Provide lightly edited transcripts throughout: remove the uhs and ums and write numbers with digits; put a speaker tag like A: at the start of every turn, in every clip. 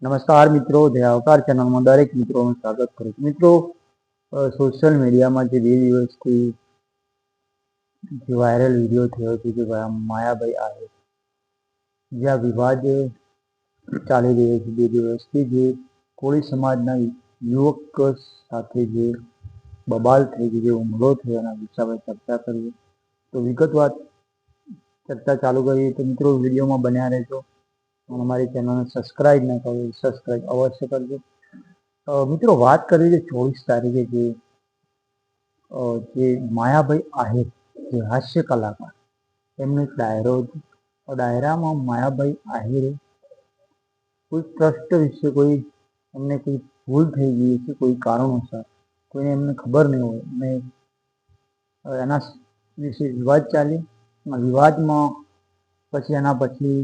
A: નમસ્કાર મિત્રો, જયાવકાર ચેનલમાં દરેક મિત્રોનું સ્વાગત કરું છું। મિત્રો, સોશિયલ મીડિયામાં જે 2 દિવસથી જે વાયરલ વિડીયો થયો છે કે માયાભાઈ આહિર, જ્યાં વિવાદ ચાલી રહ્યો છે 2 દિવસથી, જે કોળી સમાજના યુવક સાથે જે બબાલ થઈ ગઈ, જે હુમલો થયો એના વિશે આપણે ચર્ચા કરીએ। તો વિગતવાર ચર્ચા ચાલુ કરીએ તો મિત્રો વિડીયોમાં બન્યા રહેજો અને અમારી ચેનલને સબસ્ક્રાઈબ ન કરો, સબસ્ક્રાઈબ અવશ્ય કરજો। મિત્રો, વાત કરવી છે 24 તારીખે જે માયાભાઈ આહિર, જે હાસ્ય કલાકાર, એમનો એક ડાયરો હતો। ડાયરામાં માયાભાઈ આહિરે કોઈ ટ્રસ્ટ વિશે એમને કોઈ ભૂલ થઈ ગઈ છે, કોઈ કારણોસર, કોઈને એમને ખબર નહીં હોય અને એના વિશે વિવાદ ચાલ્યો। વિવાદમાં એના પછી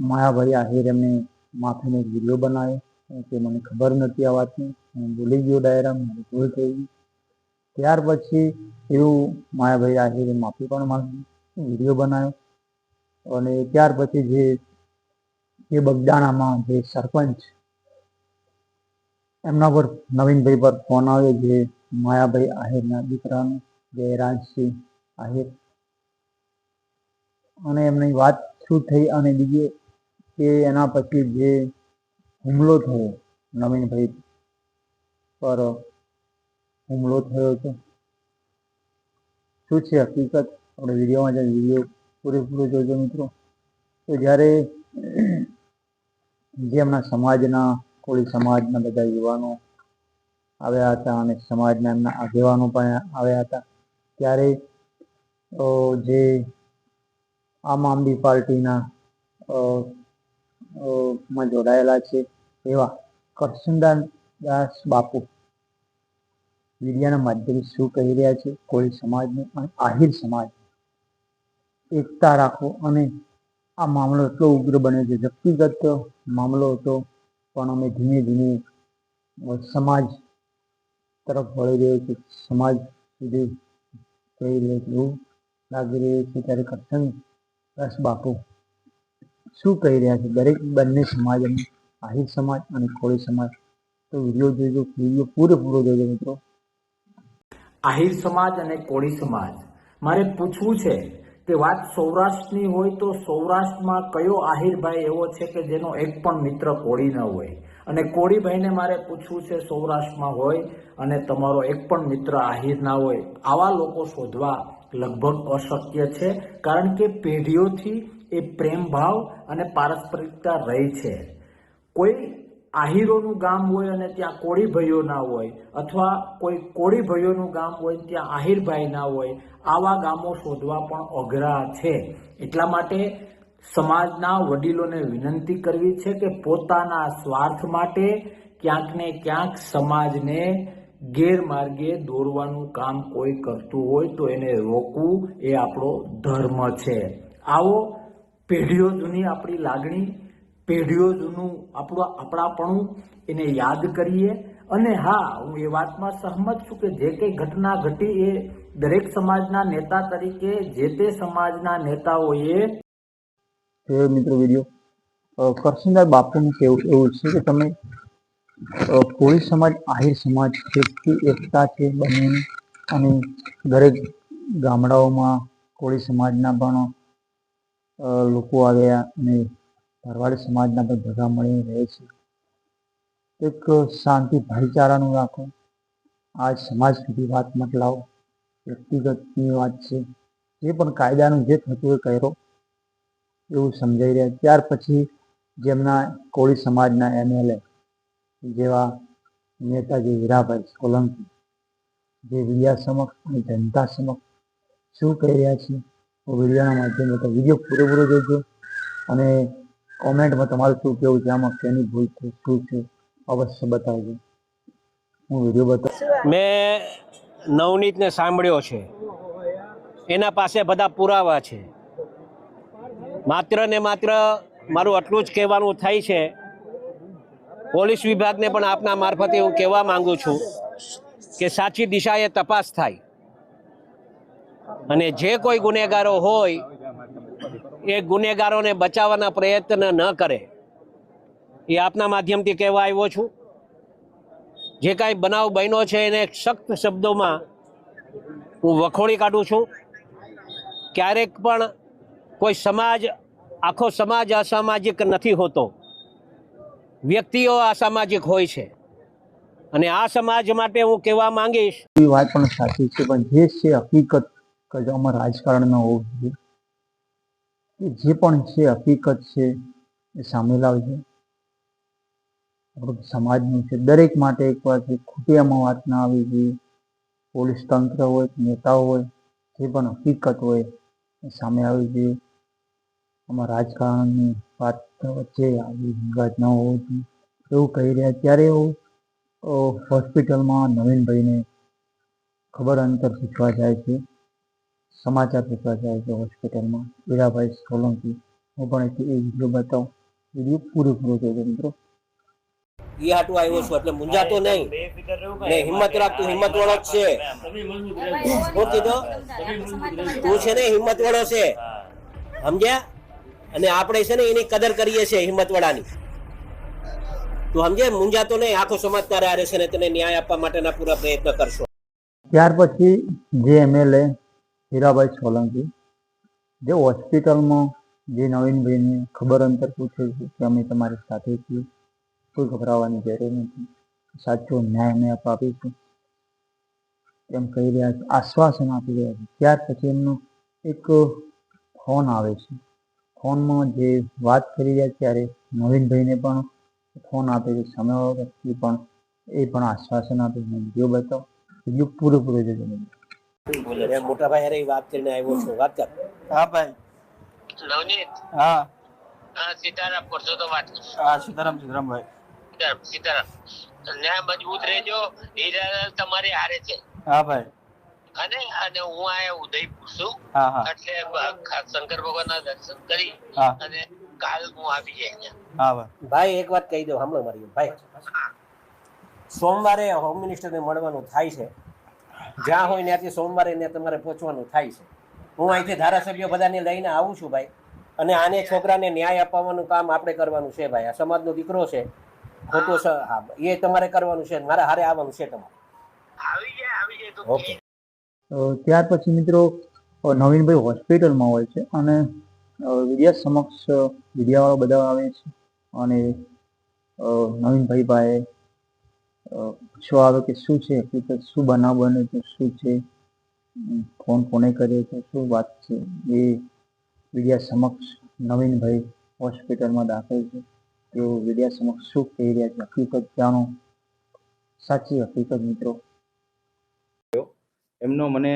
A: માયાભાઈ આહિર એમને માફીનો એક વિડીયો બનાવ્યો કે મને ખબર નથી આ વાતની, હું ભૂલી ગયો, ડાયરામાં મારી ભૂલ થઈ ગઈ। ત્યાર પછી એવું માયાભાઈ આહિરે માફી પણ માંગી, વિડીયો બનાવ્યો અને ત્યાર પછી જે બગદાણામાં જે સરપંચ, એમના પર નવીનભાઈ પર ફોન આવ્યો, જે માયાભાઈ આહિરના દીકરાનો, જે રાજસિંહ આહિર, અને એમની વાત શું થઈ અને બીજી કે એના પછી જે હુમલો થયો, નવીનભાઈ પર હુમલો થયો હતો, શું છે હકીકત, આપણે વિડીયોમાં જાય, વિડીયો પૂરેપૂરો જોજો મિત્રો। તો જ્યારે જે એમના સમાજના, કોળી સમાજના બધા યુવાનો આવ્યા હતા અને સમાજના એમના આગેવાનો પણ આવ્યા હતા, ત્યારે જે આમ આદમી પાર્ટીના માં જોડાયેલા છે એવા કરશનદાસ બાપુ મીડિયાના માધ્યમથી શું કહી રહ્યા છે, કોળી સમાજને અને આહિર સમાજ એકતા રાખો। અને આ મામલો એટલો ઉગ્ર બને છે, વ્યક્તિગત મામલો હતો પણ અમે ધીમે ધીમે સમાજ તરફ વળી રહ્યો છે, સમાજ સુધી જઈ રહ્યો છે એવું લાગી રહ્યું છે। ત્યારે કરશનદાસ બાપુ શું કહી રહ્યા છે, દરેક બંને સમાજ, આહિર સમાજ અને કોળી સમાજ, તો વિડીયો જોજો, વિડીયો પૂરેપૂરો જોજો મિત્રો।
B: આહિર સમાજ અને કોળી સમાજ, મારે પૂછવું છે કે વાત સૌરાષ્ટ્રની હોય તો સૌરાષ્ટ્રમાં કયો આહિરભાઈ એવો છે કે જેનો એક પણ મિત્ર કોળી ન હોય? અને કોળીભાઈને મારે પૂછવું છે, સૌરાષ્ટ્રમાં હોય અને તમારો એક પણ મિત્ર આહિર ના હોય, આવા લોકો શોધવા લગભગ અશક્ય છે, કારણ કે પેઢીઓથી એ પ્રેમ ભાવ અને પારસ્પરિકતા રહી છે। કોઈ આહિરોનું ગામ હોય અને ત્યાં કોળી ભાઈઓ ના હોય, અથવા કોઈ કોળી ભાઈઓનું ગામ હોય ત્યાં આહિરભાઈ ના હોય, આવા ગામો શોધવા પણ અઘરા છે। એટલા માટે સમાજના વડીલોને વિનંતી કરવી છે કે પોતાના સ્વાર્થ માટે ક્યાંક ને ક્યાંક સમાજને ગેરમાર્ગે દોરવાનું કામ કોઈ કરતું હોય તો એને રોકવું એ આપણો ધર્મ છે। આવો પેઢીઓ જૂની આપણી લાગણી, પેઢીઓ જૂનું આપણાપણું એને યાદ કરીએ। અને હા, હું એ વાતમાં સહમત છું કે જે કંઈ ઘટના ઘટી એ દરેક સમાજના નેતા તરીકે જે તે સમાજના નેતાઓએ
A: મિત્રો વિડીયો કરશનદાસ બાપુનું કેવું એવું છે કે તમે કોળી સમાજ, આહિર સમાજ એકતા છે બંને, અને દરેક ગામડાઓમાં કોળી સમાજના પણ લોકો આવ્યા અને ભરવાડી સમાજના પણ ભેગા મળી રહે છે। એક શાંતિ ભાઈચારાનું રાખો, આ સમાજ સુધી વાત મત લાવો, વ્યક્તિગતની વાત છે, જે પણ કાયદાનું જે થતું એ કર્યો એવું સમજાઈ રહ્યા। ત્યાર પછી જેમના કોળી સમાજના MLA જેવા નેતાજી હીરાભાઈ સોલંકી, જે વિડિયા સમક્ષ અને જનતા સમક્ષ શું કહી રહ્યા છે, વિડીયોના માધ્યમથી વિડીયો પૂરેપૂરો જોજો અને કોમેન્ટમાં તમારું શું કેવું છે, આમાં કેની ભૂલ છે, શું છે, અવશ્ય બતાવજો। હું વિડીયો બતાવું,
C: મેં નવનીતને સાંભળ્યો છે, એના પાસે બધા પુરાવા છે। માત્ર ને માત્ર મારું આટલું જ કહેવાનું થાય છે, પોલીસ વિભાગને પણ આપના મારફતે હું કહેવા માંગુ છું કે સાચી દિશાએ તપાસ થાય અને જે કોઈ ગુનેગારો હોય એ ગુનેગારોને બચાવવાના પ્રયત્ન ન કરે, એ આપના માધ્યમથી કહેવા આવ્યો છું. જે કાંઈ બનાવ બન્યો છે એને સખ્ત શબ્દોમાં હું વખોડી કાઢું છું. ક્યારેક પણ કોઈ સમાજ, આખો સમાજ અસામાજિક નથી હોતો, વ્યક્તિઓ અસામાજિક હોય છે. અને આ સમાજ માટે હું કહેવા માંગીશ,
A: એ વાત પણ સાચી છે, પણ જે છે હકીકત કે જો આમાં રાજકારણ ન હોવું જોઈએ. કે જે પણ છે હકીકત છે એ સામે લાવજો. આપણું સમાજનું છે, દરેક માટે એક વાત ખોટી આમાં વાત ના આવી જોઈએ. પોલીસ તંત્ર હોય, નેતાઓ હોય, જે પણ હકીકત હોય એ સામે આવી જોઈએ. આમાં રાજકારણની વાત વચ્ચે આવી વિવાદ ન હોવો જોઈએ એવું કહી રહ્યા. ત્યારે એવું હોસ્પિટલમાં નવીનભાઈને ખબર અંતર પૂછવા જાય છે, સમાચાર પૂછવા જાય છે હોસ્પિટલમાં હીરાભાઈ સોલંકી. હું પણ એ વિડીયો બતાવું, વિડીયો પૂરેપૂરો જોજો મિત્રો.
C: એ હાટું આવ્યો છું એટલે મૂંઝાતો નહીં ને હિંમત રાખતું, હિંમત વાળો જ છે. શું કીધું? તું છે ને હિંમત વાળો છે, સમજ્યા? અને આપણે છે ને એની કદર કરીએ છીએ, હિંમત વાળાની. તું સમજે, મૂંઝાતો નહીં. આખો સમાજ તારે હારે છે ને તને ન્યાય આપવા માટેના પૂરા પ્રયત્ન કરશો.
A: ત્યાર પછી જે એમએલએ હીરાભાઈ સોલંકી જે હોસ્પિટલમાં જે નવીનભાઈને ખબર અંતર પૂછે છે કે અમે તમારી સાથે છીએ, કોઈ ગભરાવાની જરૂર નથી, સાચો ન્યાય અમે આપીશું એમ કહી રહ્યા છે, આશ્વાસન આપી રહ્યા છે. ત્યાર પછી એમનો એક ફોન આવે છે. ફોનમાં જે વાત કરી રહ્યા ત્યારે નવીનભાઈને પણ ફોન આપે છે સામેવાળો વ્યક્તિ, પણ એ પણ આશ્વાસન આપે છે. વિડીયો બતાવો, વિડીયો પૂરેપૂરો જોજો.
C: મોટા ભાઈ હારે વાત કરીને આવ્યો છું, વાત કર.
D: હા ભાઈ.
E: નવનીત.
D: હા
E: સીતારામ કરશો તો વાત કરશો.
D: હા સીતારામ ભાઈ.
E: સીતારામ. ન્યાય મજબૂત રહેજો. હીરા તમારી હારે છે.
D: હા ભાઈ.
E: અને હું આયા ઉદયપુર છું.
D: હા હા.
E: એટલે શંકર ભગવાનના દર્શન કરી અને કાલ હું આવી જાય.
D: હા ભાઈ.
C: ભાઈ એક વાત કહી દઉં, સાંભળો મારી ભાઈ. સોમવારે હોમ મિનિસ્ટરને મળવાનું થાય છે. જ્યાં હોય ત્યાંથી સોમવારે ને તમારે પહોંચવાનું થાય છે. હું અહીંથી ધારાસભ્યો બધાને લઈને આવું છું ભાઈ. અને આને છોકરાને ન્યાય અપાવવાનું કામ આપણે કરવાનું છે ભાઈ. આ સમાજનો દીકરો છે, ખોટો છે, હા એ તમારે કરવાનું છે. મારા હારે આવવાનું છે તમારે.
E: આવી જાય તો
C: ઓકે.
A: ત્યાર પછી મિત્રો નવીનભાઈ હોસ્પિટલમાં હોય છે અને વિડિયા સમક્ષ વિડિયાવાળા બધા આવે છે અને નવીનભાઈ પાસે પૂછવા આવે કે શું છે હકીકત, શું બનાવ બને છે, શું છે, ફોન કોને કર્યો છે, શું વાત છે. એ વિડિયા સમક્ષ નવીનભાઈ હોસ્પિટલમાં દાખલ છે. તેઓ વિડિયા સમક્ષ શું કહી રહ્યા છે, હકીકત જાણો, સાચી હકીકત મિત્રો.
F: એમનો મને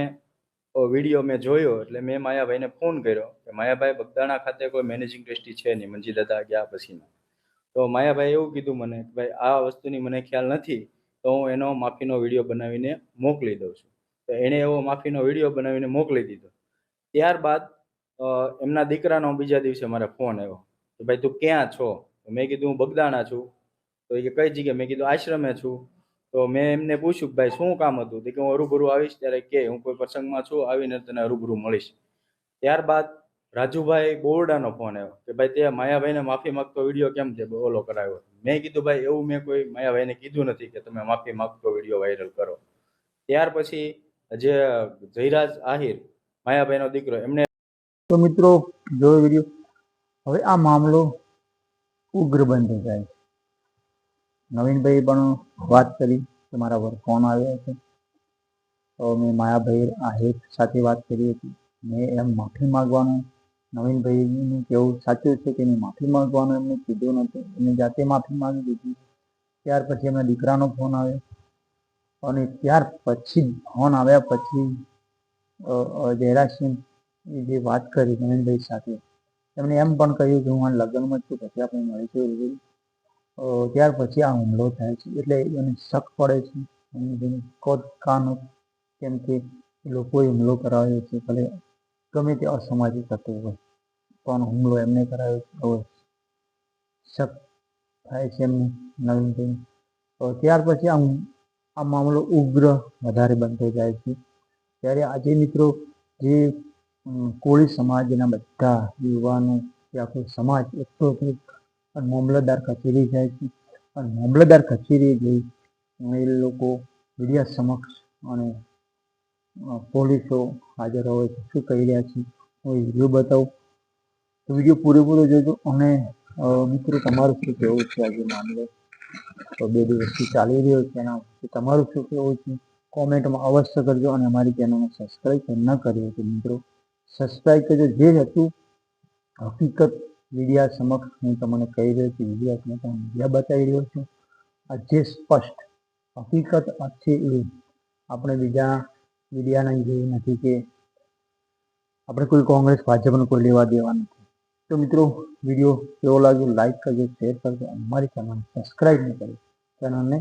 F: વિડીયો મેં જોયો એટલે મેં માયાભાઈને ફોન કર્યો કે માયાભાઈ, બગદાણા ખાતે કોઈ મેનેજિંગ ટ્રસ્ટી છે નહીં મંજી દાદા ગયા પછીના. તો માયાભાઈ એવું કીધું મને કે ભાઈ આ વસ્તુની મને ખ્યાલ નથી, તો હું એનો માફીનો વિડીયો બનાવીને મોકલી દઉં છું. તો એણે એવો માફીનો વિડીયો બનાવીને મોકલી દીધો. ત્યારબાદ એમના દીકરાનો બીજા દિવસે મારે ફોન આવ્યો કે ભાઈ તું ક્યાં છો? તો મેં કીધું હું બગદાણા છું. તો એ કઈ જગ્યાએ? મેં કીધું આશ્રમે છું. તો મેં એમને પૂછ્યું કે ભાઈ શું કામ હતું? કે હું રૂબરૂ આવીશ ત્યારે કે હું કોઈ પ્રસંગમાં છું, આવીને તને રૂબરૂ મળીશ. ત્યારબાદ રાજુભાઈ બોરડાનો ફોન આવ્યો કે ભાઈ તે માયાભાઈને માફી માંગતો વિડીયો કેમ છે ઓલો કરાવ્યો? મેં કીધું ભાઈ એવું મેં કોઈ માયાભાઈને કીધું નથી કે તમે માફી માંગતો વિડીયો વાયરલ કરો. ત્યાર પછી જે જયરાજ આહિર માયાભાઈનો દીકરો, એમને
A: તો મિત્રો જોયો વિડીયો. હવે આ મામલો ઉગ્ર બનતો જાય છે. નવીનભાઈ પણ વાત કરી કે મારા પર ફોન આવ્યો છે, મેં માયાભાઈ આહિર સાથે વાત કરી હતી. મેં એમ માફી માગવાનું નવીનભાઈનું કેવું સાચું છે કે મેં માફી માગવાનું એમને કીધું નહોતું, એમને જાતે માફી માગી દીધી. ત્યાર પછી એમના દીકરાનો ફોન આવ્યો અને ત્યાર પછી ફોન આવ્યા પછી જયરાજસિંહ જે વાત કરી નવીનભાઈ સાથે, એમણે એમ પણ કહ્યું કે હું આ લગ્નમાં છું, પછી આપણે મળીશું. ત્યાર પછી આ હુમલો થાય છે એટલે એને શક પડે છે નવીનભાઈને કોદ કાનો, કેમ કે લોકોએ હુમલો કરાવ્યો છે, ભલે ગમે તે અસામાજિક થતું હોય પણ હુમલો એમને કરાવ્યો છે. હવે શક થાય છે એમને નવીનભાઈને. ત્યાર પછી આ મામલો ઉગ્ર વધારે બનતો જાય છે. ત્યારે આજે મિત્રો જે કોળી સમાજના બધા યુવાનો કે આખો સમાજ એટલો અને મામલતદાર કચેરી જાય છે અને મામલતદાર કચેરીએ જઈ એ લોકો મીડિયા સમક્ષ અને પોલીસો હાજર હોય છે શું કહી રહ્યા છે હું વિડીયો બતાવું તો વિડીયો પૂરેપૂરો જોજો. અને મિત્રો તમારું શું કહેવું છે આજે મામલે? તો 2 દિવસથી ચાલી રહ્યો છે એના વિશે તમારું શું કહેવું છે કોમેન્ટમાં અવશ્ય કરજો. અને અમારી ચેનલને સબસ્ક્રાઈબ ન કરી હોય તો મિત્રો સબસ્ક્રાઈબ કરજો. જે હતું હકીકત મીડિયા સમક્ષ હું તમને કહી રહ્યો છું, મીડિયા બતાવી રહ્યો છું. આ જે સ્પષ્ટ હકીકત છે એ આપણે બીજા મીડિયાના જેવી નથી કે આપણે કોઈ કોંગ્રેસ ભાજપનું કોઈ લેવા દેવા નથી. તો મિત્રો વિડીયો કેવો લાગ્યો લાઈક કરજો, શેર કરજો. અમારી ચેનલને સબસ્ક્રાઈબ ન કરી ચેનલને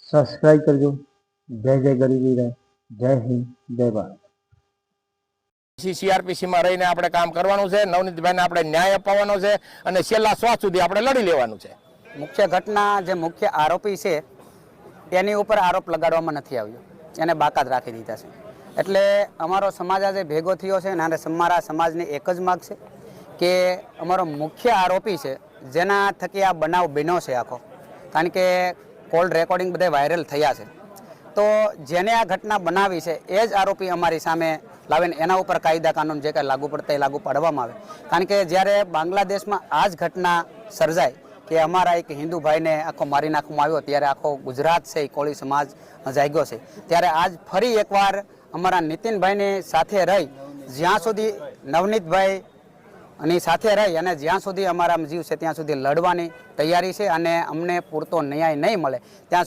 A: સબસ્ક્રાઈબ કરજો. જય જય ગરીબી રહે. જય હિન્દ, જય ભારત.
D: સીઆરપીસીમાં રહીને આપણે કામ કરવાનું છે. નવનીતભાઈને આપણે ન્યાય અપાવવાનો છે અને છેલ્લા શ્વાસ સુધી આપણે લડી લેવાનું છે.
G: મુખ્ય ઘટના જે મુખ્ય આરોપી છે તેની ઉપર આરોપ લગાડવામાં નથી આવ્યો, એને બાકાત રાખી દીધા છે. એટલે અમારો સમાજ આજે ભેગો થયો છે અને અમારા સમાજની એક જ માગ છે કે અમારો મુખ્ય આરોપી છે જેના થકી આ બનાવ બન્યો છે આખો, કારણ કે કોલ રેકોર્ડિંગ બધે વાયરલ થયા છે, તો જેને આ ઘટના બનાવી છે એ જ આરોપી અમારી સામે લાવીને એના ઉપર કાયદા કાનૂન જે કંઈ લાગુ પડતા એ લાગુ પાડવામાં આવે. કારણ કે જ્યારે બાંગ્લાદેશમાં આ જ ઘટના સર્જાય કે અમારા એક હિન્દુ ભાઈને આખો મારી નાખવામાં આવ્યો, ત્યારે આખો ગુજરાત છે એ કોળી સમાજ જાગ્યો છે. ત્યારે આજ ફરી એકવાર અમારા નીતિનભાઈની સાથે રહી જ્યાં સુધી નવનીતભાઈ ની સાથે રહી અને જ્યાં સુધી અમારા જીવ છે ત્યાં સુધી લડવાની તૈયારી છે અને અમને પૂરતો ન્યાય નહીં મળે ત્યાં